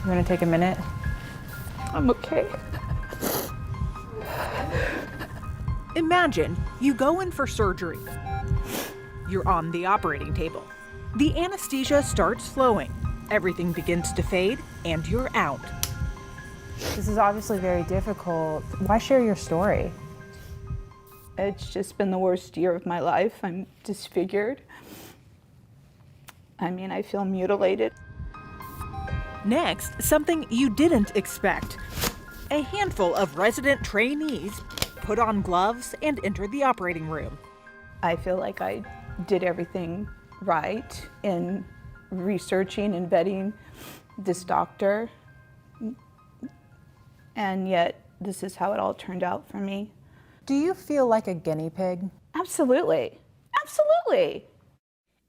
You want to take a minute? I'm okay. Imagine you go in for surgery. You're on the operating table. The anesthesia starts flowing. Everything begins to fade, and you're out. This is obviously very difficult. Why share your story? It's just been the worst year of my life. I'm disfigured. I feel mutilated. Next, something you didn't expect. A handful of resident trainees put on gloves and enter the operating room. I feel like I did everything right in researching and vetting this doctor, and yet this is how it all turned out for me. Do you feel like a guinea pig? Absolutely. Absolutely.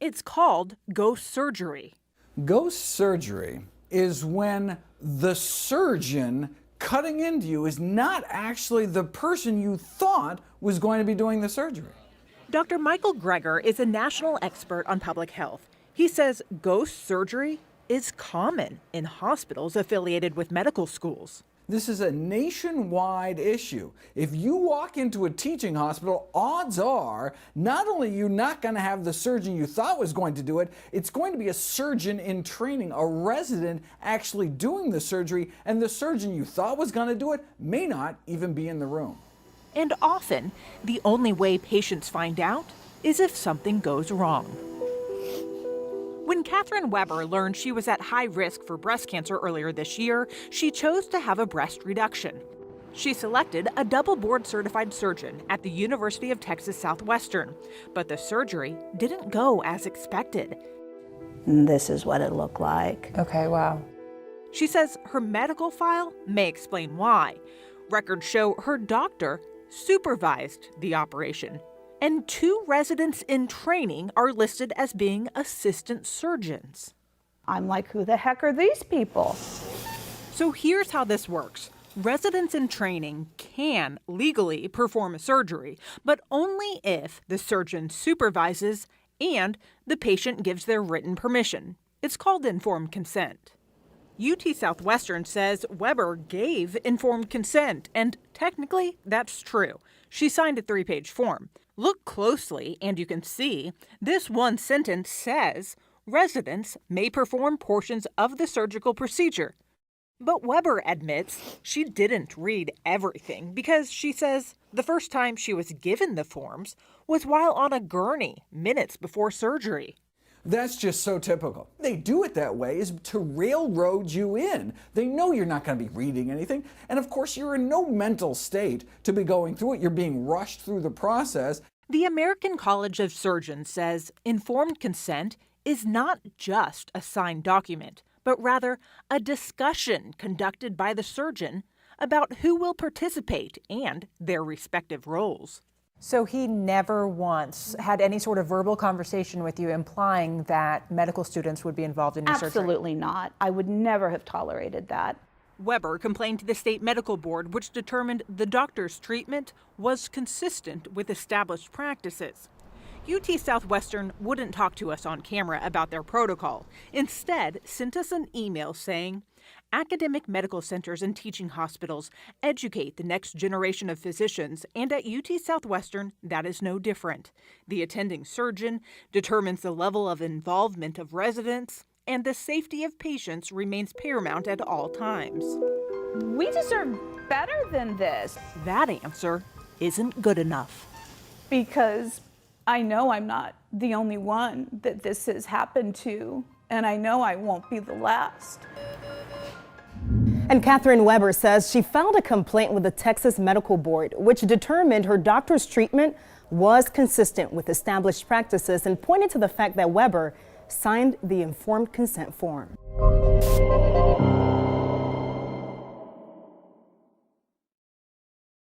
It's called ghost surgery. Ghost surgery is when the surgeon cutting into you is not actually the person you thought was going to be doing the surgery. Dr. Michael Greger is a national expert on public health. He says ghost surgery is common in hospitals affiliated with medical schools. This is a nationwide issue. If you walk into a teaching hospital, odds are not only are you not going to have the surgeon you thought was going to do it, it's going to be a surgeon in training, a resident actually doing the surgery, and the surgeon you thought was going to do it may not even be in the room. And often, the only way patients find out is if something goes wrong. When Catherine Weber learned she was at high risk for breast cancer earlier this year, she chose to have a breast reduction. She selected a double board certified surgeon at the University of Texas Southwestern, but the surgery didn't go as expected. This is what it looked like. Okay, wow. She says her medical file may explain why. Records show her doctor supervised the operation, and 2 residents in training are listed as being assistant surgeons. I'm like, who the heck are these people? So here's how this works. Residents in training can legally perform a surgery, but only if the surgeon supervises and the patient gives their written permission. It's called informed consent. UT Southwestern says Weber gave informed consent, and technically that's true. She signed a 3-page form. Look closely and you can see this one sentence says residents may perform portions of the surgical procedure. But Weber admits she didn't read everything because she says the first time she was given the forms was while on a gurney minutes before surgery. That's just so typical. They do it that way is to railroad you in. They know you're not going to be reading anything. And of course, you're in no mental state to be going through it. You're being rushed through the process. The American College of Surgeons says informed consent is not just a signed document, but rather a discussion conducted by the surgeon about who will participate and their respective roles. So he never once had any sort of verbal conversation with you implying that medical students would be involved in your surgery? Absolutely not. I would never have tolerated that. Weber complained to the state medical board, which determined the doctor's treatment was consistent with established practices. UT Southwestern wouldn't talk to us on camera about their protocol. Instead, sent us an email saying, academic medical centers and teaching hospitals educate the next generation of physicians, and at UT Southwestern, that is no different. The attending surgeon determines the level of involvement of residents, and the safety of patients remains paramount at all times. We deserve better than this. That answer isn't good enough. Because I know I'm not the only one that this has happened to, and I know I won't be the last. And Catherine Weber says she filed a complaint with the Texas Medical Board, which determined her doctor's treatment was consistent with established practices and pointed to the fact that Weber signed the informed consent form.